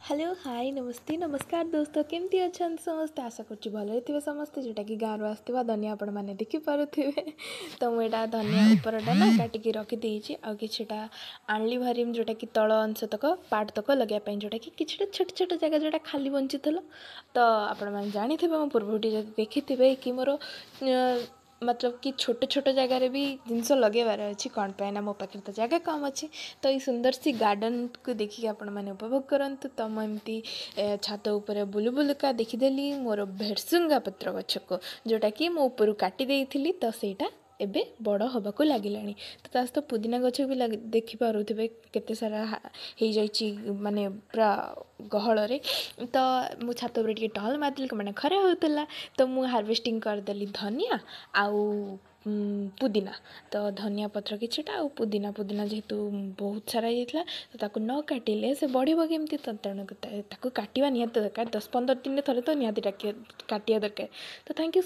Hello hi नमस्ते नमस्कार दोस्तों केमती अच्छा समस्ते आशा करुँच भल थे समस्ते जोटा कि गाँव आसवा धनिया आपण मैंने देखिपे तो मुझे धनिया उपरटा ना काटिकी रखीदे आ किटा आणली भारी जोटा कि तल अंश तक पार्ट तक लगे जोटा कि छोट छोट जगह जोटा खाली बंची तो आपण मैंने जानी मो पूर्व देखी कि मोर मतलब कि छोट छोट जगार भी जिनस लगेबार अच्छी कौन पाइना मो पाखे तो जगह कम अच्छी तो ये सुंदर सी गार्डन को देखिए आपण मैंने उपभोग करंतु तो मुझे छात उपर बुलु बुलुका देखीदेली मोर भेरसुंगा पत्र गछ को जोटा कि मो ऊपर काटी देइथिली तो सेटा एबे बड़ होबाकू लागिलानी तो ता सहित पुदीना गछ भी देखिपे केते सारा हो जाइए माने पूरा गहल तो मु छात उपर टिके टहल मारदेली मैंने खरा होता तो मु हार्वेस्टिंग करदेली धनिया आउ पुदीना तो धनिया पत्र किछटा आ पुदीना पुदीना जेहेतु बहुत सारा होता तो ताकू न काटिले से बढ़िबो केमती तो तेणु ताकू काटिबा निहाती दरकार 10-15 दिन थरे तो निहाती काटिया दरकार तो थैंक यू।